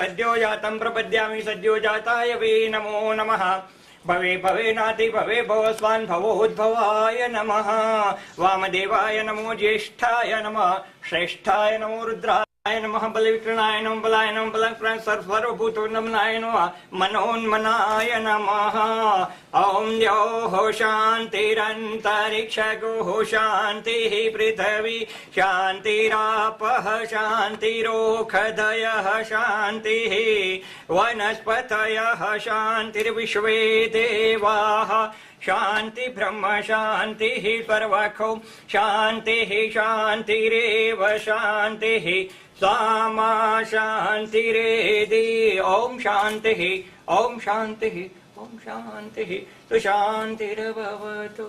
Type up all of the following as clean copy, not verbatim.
सद्यो जातं प्रपद्यामि सद्यो जाताय वे नमो नमः। भवे भवे नाति भवे भवस्वान् भवोद्भवाय नमः। वामदेवाय नमो ज्येष्ठाय नमः। श्रेष्ठाय नमो रुद्राय नमः। बलविक्रणाय नमः। बलाय नमः। बलं सर्वभूतोन्नमनाय नमः। मनोन्मनाय नमः। ॐ द्यौः शान्तिरन्तरिक्षगोः शान्तिः पृथिवी शान्तिरापः शान्तिरोषधयः शान्तिः वनस्पतयः शान्तिर्विश्वे देवाः शान्ति ब्रह्म शान्तिः सर्वखौ शान्तिः शान्तिरेव शान्तिः सामा शान्तिरेधि। ॐ शान्तिः ॐ शान्तिः ॐ शान्तिः तु शान्तिर्भवतु।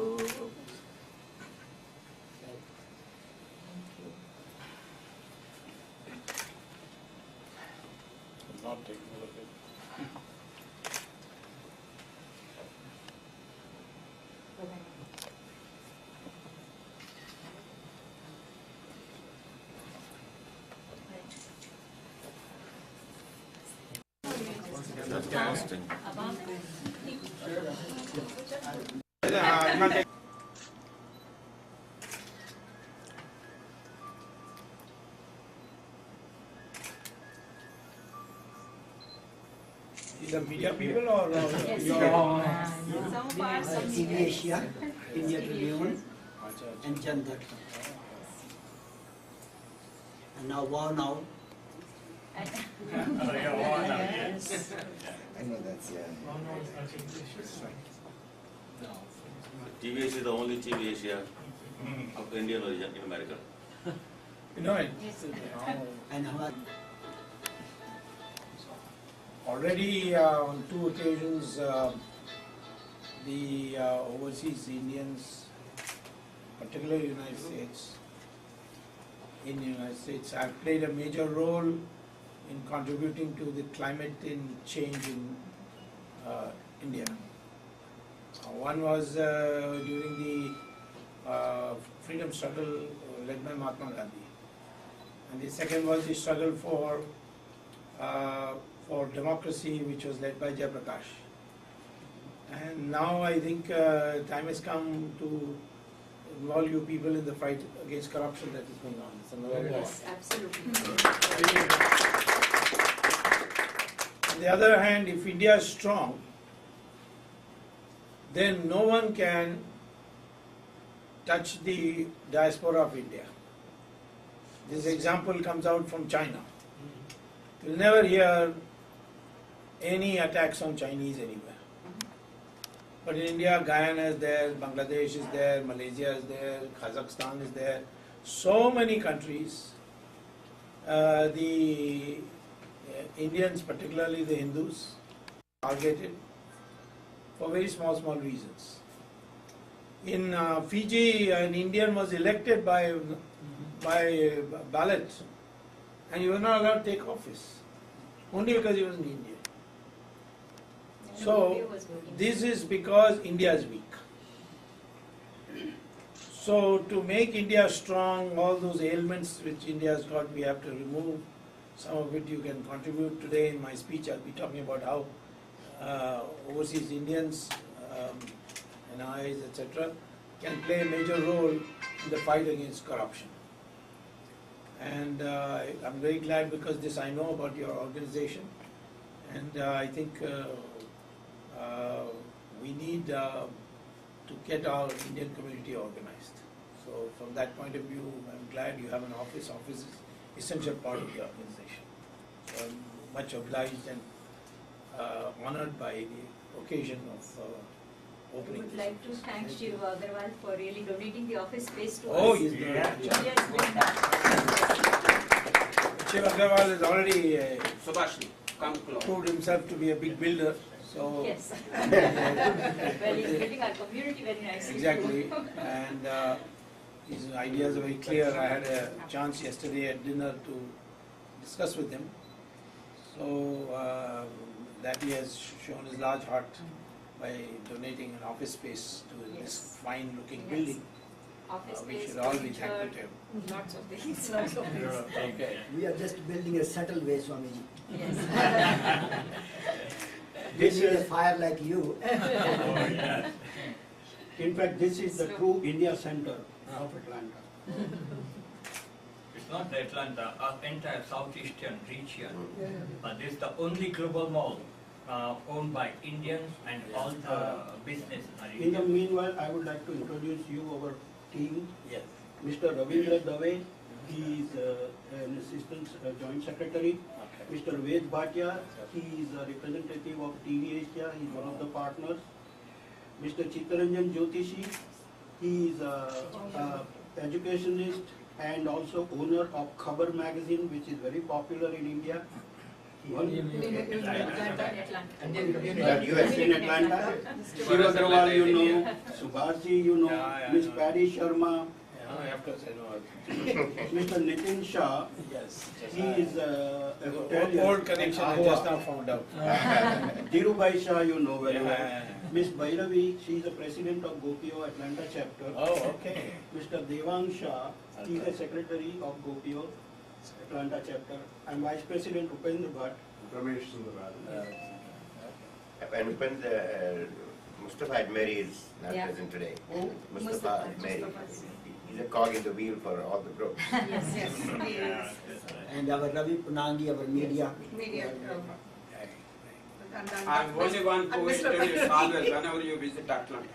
The media people or yes, your some parts of TV Asia, India Tribune, and Chandar. And now Wow Now. I know that's TV Asia is the only TV Asia of Indian origin in America. you know it. Yes. And Already on 2 occasions, the overseas Indians, particularly United States, in the United States, have played a major role in contributing to the climate change in India. One was during the freedom struggle led by Mahatma Gandhi, and the second was the struggle for democracy, which was led by Jayaprakash. And now I think time has come to involve you people in the fight against corruption that is going on. It's another war. Yes, absolutely. On the other hand, if India is strong, then no one can touch the diaspora of India. This example comes out from China. You'll never hear any attacks on Chinese anywhere. But in India, Guyana is there, Bangladesh is there, Malaysia is there, Kazakhstan is there. So many countries, the Indians, particularly the Hindus, targeted for very small reasons. In Fiji, an Indian was elected by ballot, and he was not allowed to take office, only because he was an Indian. So, this is because India is weak. So, to make India strong, all those ailments which India has got, we have to remove. Some of it you can contribute. Today in my speech, I'll be talking about how overseas Indians, NIs, etc., can play a major role in the fight against corruption. And I'm very glad because this I know about your organization, and I think we need to get our Indian community organized. So from that point of view, I'm glad you have an office. Office is essential part of the organization. So I'm much obliged and honored by the occasion of opening. I would like to thank Shiv Agarwal for really donating the office space to us. Oh, he's doing Yes, doing that. Shiv Agarwal has already proved himself to be a big builder. So Yes. Well, he's building our community very nicely. exactly, and his ideas are very clear. I had a chance yesterday at dinner to discuss with him. So that he has shown his large heart by donating an office space to this fine-looking building. Office We space, should all be furniture, thankful to him. lots of things, lots of things. Okay. we are just building a subtle way, Swamiji. Yes. They This need a is, fire like you. in fact, this is the true India center of Atlanta. It's not the Atlanta, entire southeastern region. This is the only global mall owned by Indians and all the business are In the Indian. meanwhile, I would like to introduce you our team. Yes. Mr. Ravindra Dave, he is an assistant joint secretary. Okay. Mr. Ved Bhatia, he is a representative of TV Asia, he is one of the partners. Mr. Chittaranjan Jyotishi, he is a educationist and also owner of Khabar magazine, which is very popular in India. US in Atlanta. Shiv Agrawal, you know, Subhashi, you know, Yeah, Miss I know. Patty Sharma, I have to say no. Mr. Nitin Shah, Yes. he is a Old connection, I just now found out. Dhirubai Shah, you know very well. Yeah. Miss Bhairavi, she is the president of Gopio Atlanta chapter. Oh, okay. Mr. Devang Shah, he is the secretary of Gopio Atlanta chapter. And Vice President Upendra Bhatt. Ramesh Sundararajan. And when Mustafa Admeri is not Yeah. present today. Oh, Mustafa Admeri. He's a cog in the wheel for all the groups. Yes, yes, he is. And our Ravi Punangi, our media. Media. I'm only one who introduce always whenever you visit Atlanta.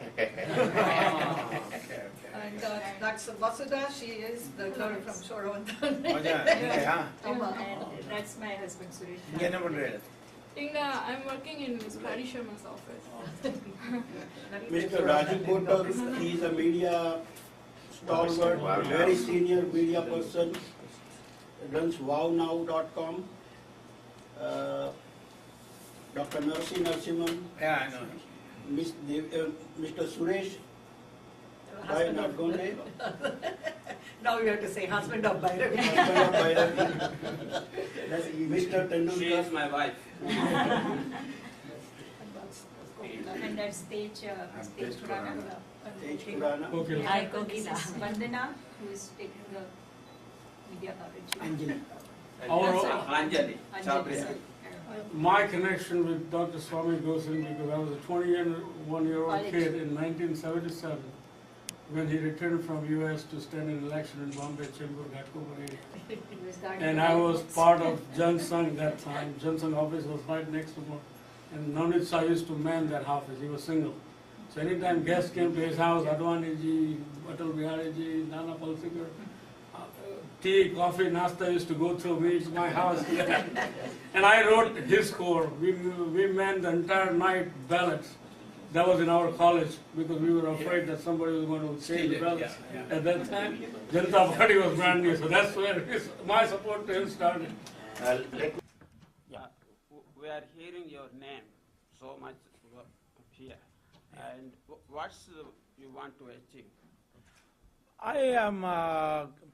And that's Vasudha, she is the girl from Shoravantan. Oh, yeah. And that's my husband Suresh. Get number read. I'm working in Ms. Patty Sharma's office. Mr. Raju Kotak, he is a media stalwart, very senior media person, runs wownow.com. Dr. Narsi Narsimhan, Yeah, I know. Mr. Suresh Husband of Nagone, Now you have to say husband of Bhairavi. husband of Bhairavi, Mr. She is Tendulkar, my wife. And that's Tej Khurana. Tej Khurana, Hi, Kokila. Vandana, who is taking the media coverage. Anjali. Anjali. Anjali, Chabria. sir. My connection with Dr. Swamy goes in because I was a 21-year-old College. kid in 1977 when he returned from US to stand in election in Bombay Chamber Ghatkopar area. He was guarding And the I was books. part of Jan Sangh that time. Jan Sangh office was right next to me. And Navnit Shah used to man that office. He was single. So anytime guests came to his house, Advani ji, Atal Bihari ji, Nana Palsikar, tea, coffee, nasta used to go through me to my house. And I wrote his score. We manned the entire night ballots. That was in our college because we were afraid that somebody was going to steal the ballots. At that time, Janata Party was brand new, so that's where my support to him started. We are hearing your name so much here. And what's you want to achieve? I am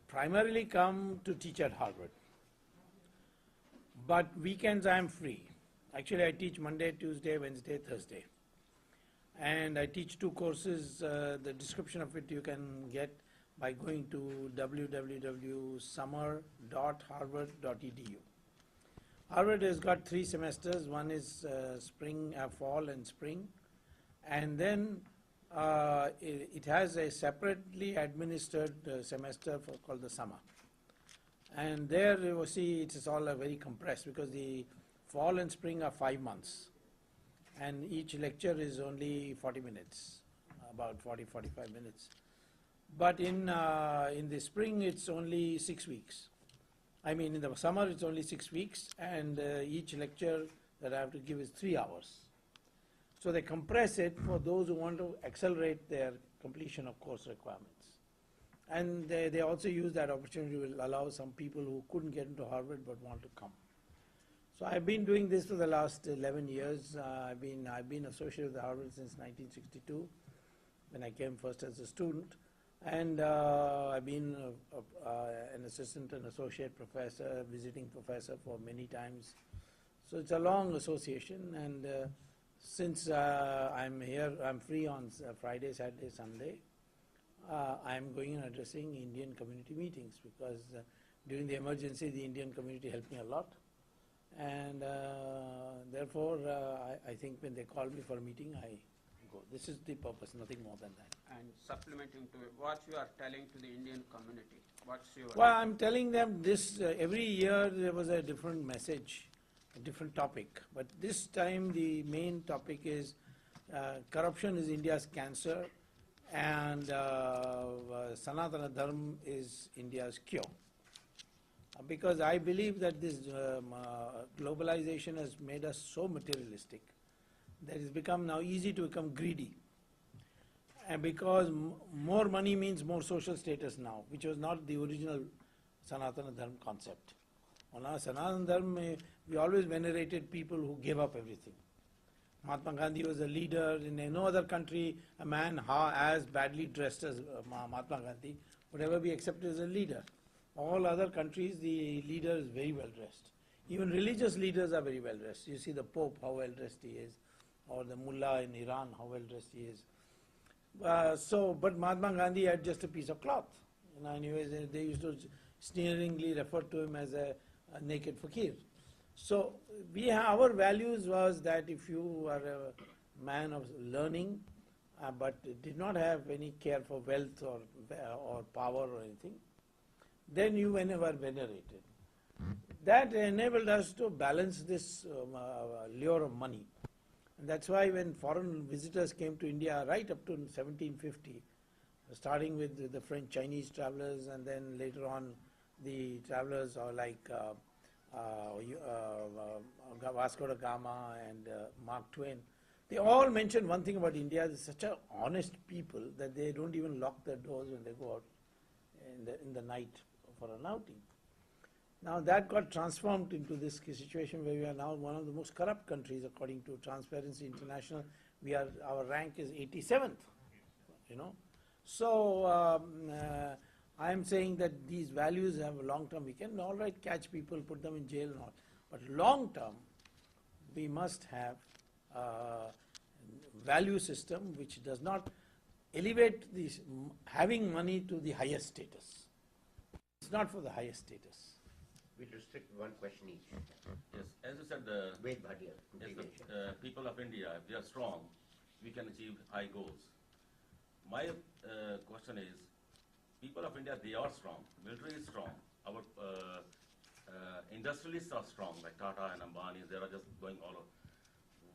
primarily come to teach at Harvard. But weekends I am free. Actually, I teach Monday, Tuesday, Wednesday, Thursday. And I teach two courses. The description of it you can get by going to www.summer.harvard.edu. Harvard has got 3 semesters. One is spring, fall and spring. And then it has a separately administered semester called the summer. And there you will see it is all very compressed because the fall and spring are 5 months. And each lecture is only 40 minutes, about 40-45 minutes. But in the spring it's only 6 weeks. I mean in the summer it's only 6 weeks, and each lecture that I have to give is 3 hours. So they compress it for those who want to accelerate their completion of course requirements. And they also use that opportunity to allow some people who couldn't get into Harvard but want to come. So I've been doing this for the last 11 years. I've been associated with Harvard since 1962 when I came first as a student. And I've been an assistant and associate professor, visiting professor for many times. So it's a long association, and since I'm here, I'm free on Friday, Saturday, Sunday. I'm going and addressing Indian community meetings because during the emergency, the Indian community helped me a lot. And there Therefore, I think when they call me for a meeting, I go. This is the purpose, nothing more than that. And supplementing to it, what you are telling to the Indian community? What's your... Well, I'm telling them this, every year there was a different message, a different topic. But this time the main topic is corruption is India's cancer, and Sanatana Dharma is India's cure. Because I believe that this globalization has made us so materialistic that it's become now easy to become greedy. And because more money means more social status now, which was not the original Sanatana Dharma concept. On our Sanatana Dharma, we always venerated people who gave up everything. Mahatma Gandhi was a leader. In no other country, a man as badly dressed as Mahatma Gandhi would ever be accepted as a leader. All other countries, the leader is very well dressed. Even religious leaders are very well dressed. You see the Pope, how well dressed he is, or the Mullah in Iran, how well dressed he is. But Mahatma Gandhi had just a piece of cloth. Anyways, they used to sneeringly refer to him as a naked fakir. So our values was that if you are a man of learning, but did not have any care for wealth or power or anything, then you were venerated. That enabled us to balance this lure of money. And that's why when foreign visitors came to India right up to 1750, starting with the French Chinese travelers, and then later on the travelers like Vasco da Gama and Mark Twain, they all mentioned one thing about India: they're such a honest people that they don't even lock their doors when they go out in the night for an outing. Now that got transformed into this situation where we are now one of the most corrupt countries according to Transparency International. Our rank is 87th, So I am saying that these values have a long term. We can all right catch people, put them in jail and all, but long term we must have a value system which does not elevate this having money to the highest status. It's not for the highest status. We restrict one question each. Yes, as you said, Wait, Bhatia. yes, the people of India, if they are strong, we can achieve high goals. My question is, people of India, they are strong. Military is strong. Our industrialists are strong, like Tata and Ambani. They are just going all over.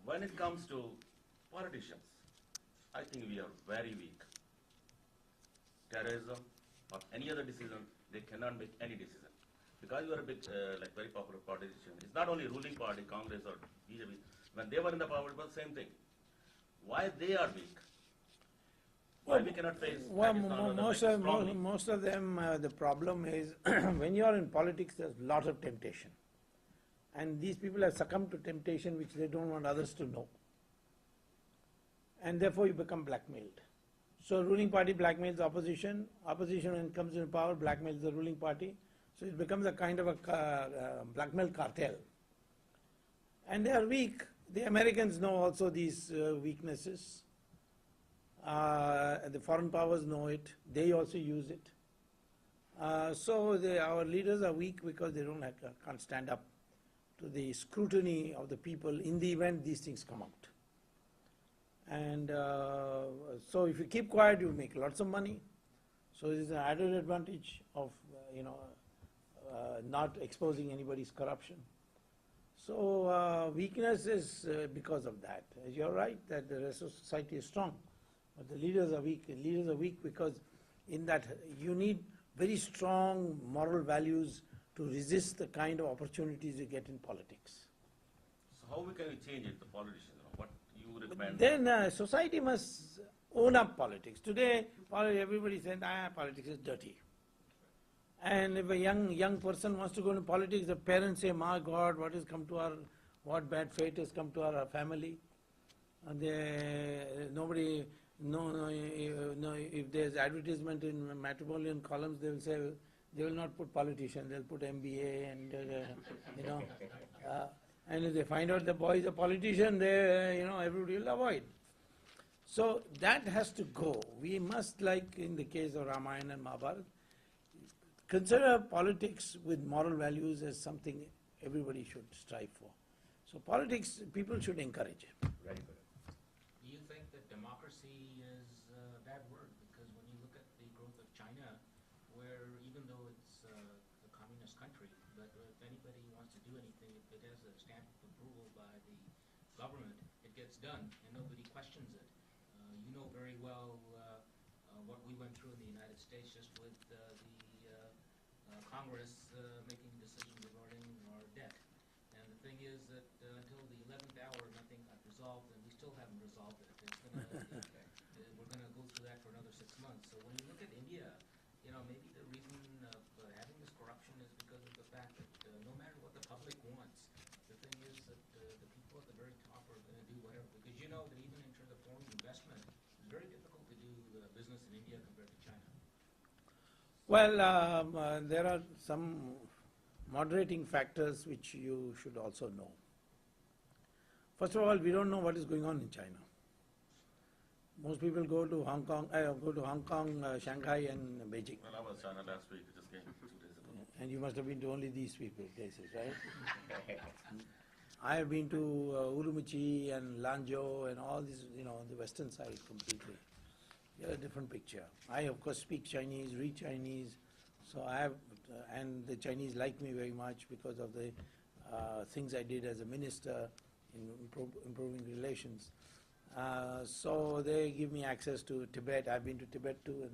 When it comes to politicians, I think we are very weak. Terrorism or any other decision, they cannot make any decision. Because you are a big, very popular politician. It's not only ruling party, Congress or BJP. When they were in the power, it was the same thing. Why they are weak? Why we cannot face most of them, the problem is when you are in politics, there's a lot of temptation. And these people have succumbed to temptation which they don't want others to know. And therefore you become blackmailed. So ruling party blackmails opposition. Opposition, when it comes into power, blackmails the ruling party. So it becomes a kind of a blackmail cartel. And they are weak. The Americans know also these weaknesses. The foreign powers know it. They also use it. So our leaders are weak because they can't stand up to the scrutiny of the people in the event these things come out. And so if you keep quiet, you make lots of money. So it is an added advantage of not exposing anybody's corruption. So weakness is because of that. You're right that the rest of society is strong, but the leaders are weak. The leaders are weak because in that you need very strong moral values to resist the kind of opportunities you get in politics. So how can we change it, the politicians? What you recommend? Then society must own up politics. Today, everybody said, politics is dirty. And if a young person wants to go into politics, the parents say, my God, what bad fate has come to our family. And if there's advertisement in matrimonial columns, they will say, they will not put politician, they'll put MBA and, and if they find out the boy is a politician, everybody will avoid. So that has to go. We must, like in the case of Ramayana and Mahabharata, consider politics with moral values as something everybody should strive for. So politics, people should encourage it. Very good. Do you think that democracy is a bad word? Because when you look at the growth of China, where even though it's a communist country, but if anybody wants to do anything, if it has a stamp of approval by the government, it gets done and nobody questions it. You know very well what we went through in the United States just with the Congress making decisions regarding our debt. And the thing is that until the 11th hour, nothing got resolved, and we still haven't resolved it. It's gonna, we're going to go through that for another 6 months. So when you look at India, you know, maybe the reason of having this corruption is because of the fact that no matter what the public wants, the thing is that the people at the very top are going to do whatever. Because you know that even in terms of foreign investment, it's very difficult to do business in India compared to China. Well, there are some moderating factors which you should also know. First of all, we don't know what is going on in China. Most people go to Hong Kong, Shanghai and Beijing. Well, I was China last week, I just came 2 days ago. And you must have been to only these places, right? I have been to Urumqi and Lanzhou and all these, you know, the western side completely. You have a different picture. I, of course, speak Chinese, read Chinese, so I have, and the Chinese like me very much because of the things I did as a minister in improving relations. So they give me access to Tibet. I've been to Tibet too. And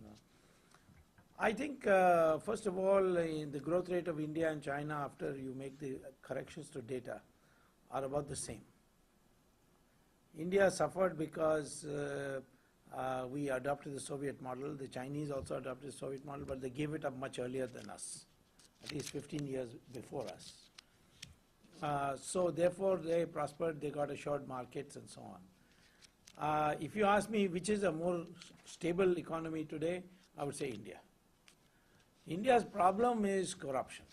I think, first of all, in the growth rate of India and China after you make the corrections to data are about the same. India suffered because we adopted the Soviet model. The Chinese also adopted the Soviet model, but they gave it up much earlier than us, at least 15 years before us. So therefore they prospered, they got assured markets and so on. If you ask me which is a more stable economy today, I would say India. India's problem is corruption.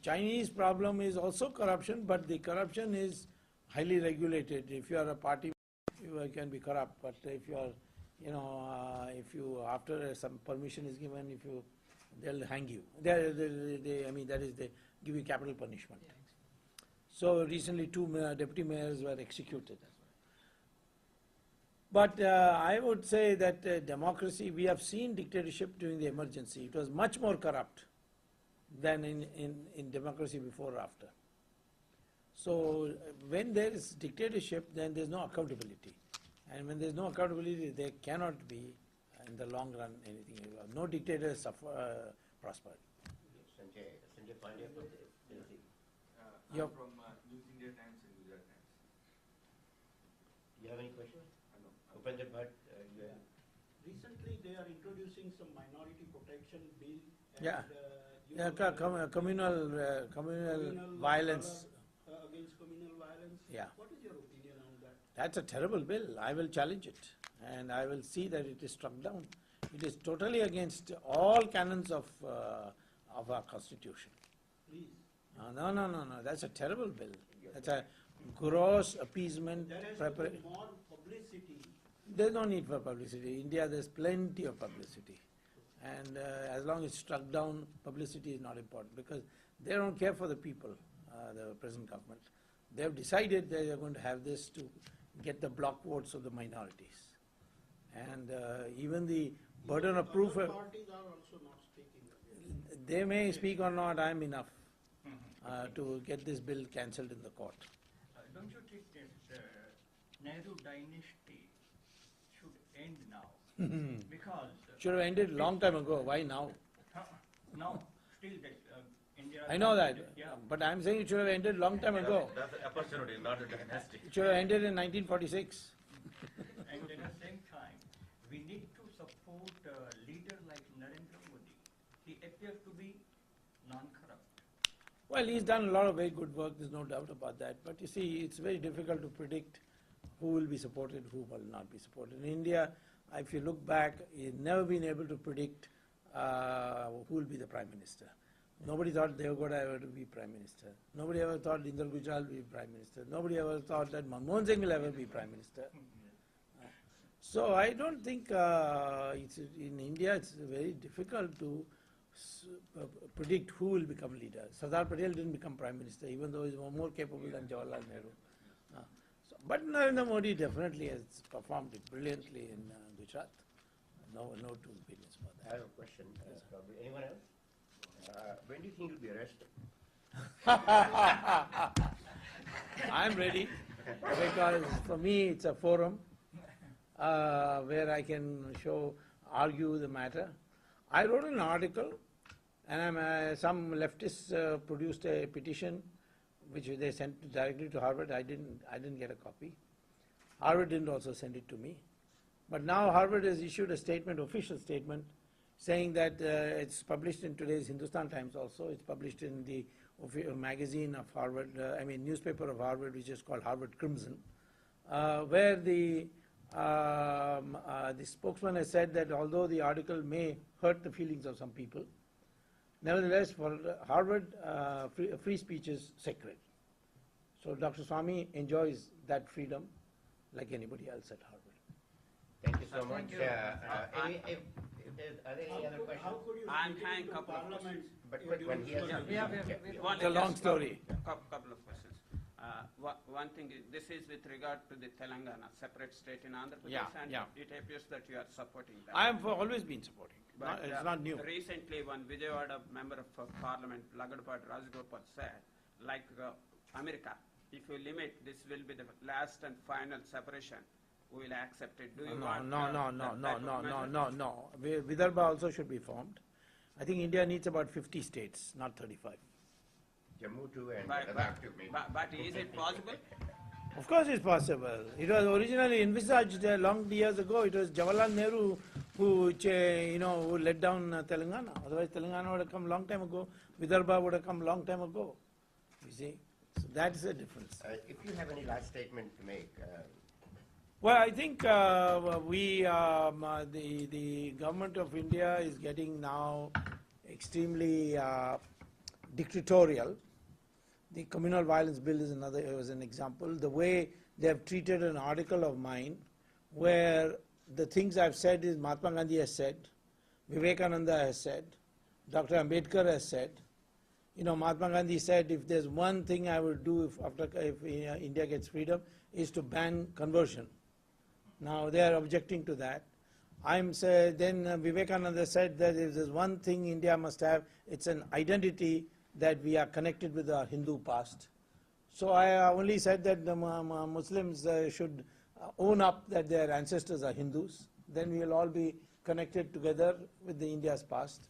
Chinese problem is also corruption, but the corruption is highly regulated. If you are a party, you can be corrupt, but if you are, you know, if you, after some permission is given, if you, they'll hang you. I mean, that is, they give you capital punishment. So recently 2 deputy mayors were executed. But I would say that democracy, we have seen dictatorship during the emergency. It was much more corrupt than in democracy before or after. So when there is dictatorship, then there is no accountability. And when there is no accountability, there cannot be, in the long run, anything. No dictator prospered. Sanjay Pandya from Yep. I'm from News India Times and Gujarat Times. You have any questions? Upendra Bhatt, you have... Recently, they are introducing some minority protection bill. And, Yeah, communal violence. Against communal violence. Yeah. What is your opinion on that? That's a terrible bill. I will challenge it, and I will see that it is struck down. It is totally against all canons of our constitution. Please. No. That's a terrible bill. That's a gross appeasement. There has to be more publicity. There's no need for publicity. India, there's plenty of publicity. And as long as it's struck down, publicity is not important because they don't care for the people, the present government. They have decided they are going to have this to get the block votes of the minorities. And even the burden of proof... Other parties are also not speaking. They may speak or not, I am enough to get this bill cancelled in the court. Don't you think that Nehru dynasty should end now? Because... should have ended long time ago. Why now? No, still that India... I know that, yeah. but I am saying it should have ended long time ago. That's an opportunity, not a dynasty. It should have ended in 1946. And at the same time, we need to support a leader like Narendra Modi. He appears to be non-corrupt. Well, he's done a lot of very good work, there's no doubt about that. But you see, it's very difficult to predict who will be supported, who will not be supported. In India, if you look back, you've never been able to predict who will be the Prime Minister. Nobody thought Devgowda ever to be Prime Minister. Nobody ever thought Inder Gujral will be Prime Minister. Nobody ever thought that Manmohan Singh will ever be Prime Minister. So I don't think in India it's very difficult to predict who will become leader. Sardar Patel didn't become prime minister, even though he's more capable than Jawaharlal Nehru. But Narendra Modi definitely has performed it brilliantly in Gujarat. No two opinions about that. I have a question. Probably anyone else? When do you think you'll be arrested? I'm ready, because for me it's a forum where I can argue the matter. I wrote an article, and some leftists produced a petition which they sent directly to Harvard. I didn't get a copy. Harvard didn't also send it to me. But now Harvard has issued a statement, official statement, saying that it's published in today's Hindustan Times also. It's published in the magazine of Harvard, newspaper of Harvard, which is called Harvard Crimson, where the spokesman has said that although the article may hurt the feelings of some people, nevertheless, for Harvard, free speech is sacred. So Dr. Swamy enjoys that freedom like anybody else at Harvard. Thank you so much. Are there any other questions? I'm trying couple of questions. But when he has It's a long story. Couple of questions. One thing is, this is with regard to the Telangana, separate state in Andhra Pradesh, and it appears that you are supporting that. I have always been supporting. But it's not new. Recently, one Vijayawada member of Parliament, Lagadpati Rajgopal, said, like America, if you limit, this will be the last and final separation. We will accept it. Do you want No. Vidarbha also should be formed. I think India needs about 50 states, not 35. Jammu too and Ladakh too, maybe. But is it possible? Of course it's possible. It was originally envisaged long years ago. It was Jawaharlal Nehru who let down Telangana. Otherwise Telangana would have come long time ago. Vidarbha would have come long time ago. You see? So that is the difference. If you have any last statement to make. Well, I think the government of India is getting now extremely dictatorial. The communal violence bill is an example. The way they have treated an article of mine, where the things I've said is Mahatma Gandhi has said, Vivekananda has said, Dr. Ambedkar has said. Mahatma Gandhi said, if there's one thing I will do if India gets freedom, is to ban conversion. Now they are objecting to that. Then Vivekananda said that if there's one thing India must have, it's an identity that we are connected with our Hindu past. So I only said that the Muslims should own up that their ancestors are Hindus. Then we will all be connected together with the India's past.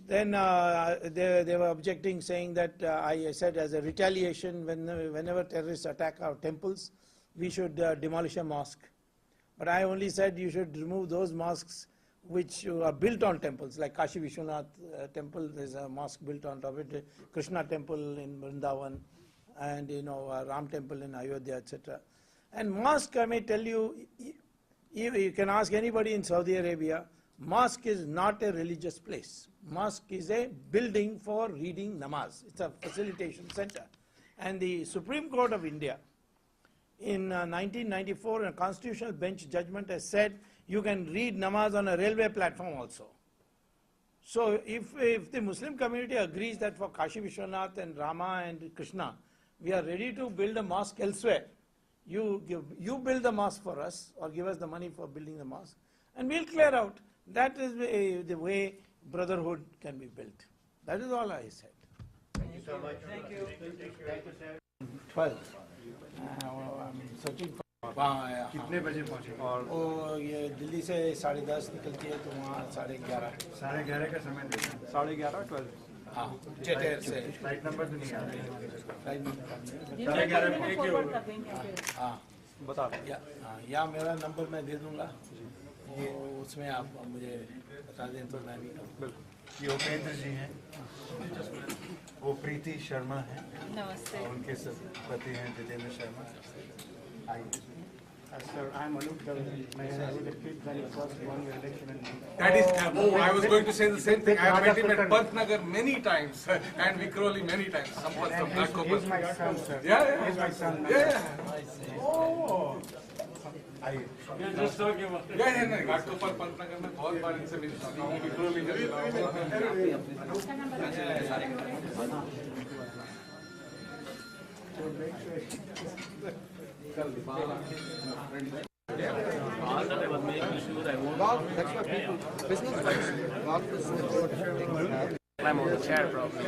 Then they were objecting, saying that I said as a retaliation, whenever terrorists attack our temples, we should demolish a mosque. But I only said you should remove those mosques which are built on temples, like Kashi Vishwanath temple, there's a mosque built on top of it, Krishna temple in Vrindavan, and Ram temple in Ayodhya, etc. And mosque, I may tell you, you can ask anybody in Saudi Arabia, mosque is not a religious place. Mosque is a building for reading namaz. It's a facilitation center. And the Supreme Court of India, in 1994, a constitutional bench judgment has said you can read namaz on a railway platform also. So if the Muslim community agrees that for Kashi Vishwanath and Rama and Krishna, we are ready to build a mosque elsewhere, you build the mosque for us, or give us the money for building the mosque, and we'll clear out. That is the way brotherhood can be built. That is all I said. Thank you so much. Thank you. Thank you, sir. 12. I'm searching for. कितने बजे पहुँचे? और ये दिल्ली से 10:30 निकलती है तो वहाँ 11:30. 11:30 का समय देना. 11:30 12. हाँ, जेट एयर से. फ्लाइट नंबर तो नहीं आ रहा है. Flight number. 11:30 हाँ, बता. या मेरा नंबर मैं दे दूँगा. वो उसमें आप मुझे बता दें तो मैं भी. बिल्कुल. ये उपेंद्र जी हैं. वो प्रीति शर्मा हैं. नमस्ते. उनके पति हैं Jitendra Sharma. Sir, I am Anup Dave. I was a kid when it first won the election. That is, I was going to say the same thing. I have met him at Pantnagar many times and Vikhroli many times. Sampath from Nagpur. He's my son, sir. Yeah. He's my son. Yeah. Oh. आइए just talking about it. नहीं घाटकोपर पंतनगर में बहुत बार इनसे मिल चुका हूँ विक्रोली में मिला All that I was making sure I won't. Golf, that's what people, business wise, golf is the sport. I'm on the chair, probably.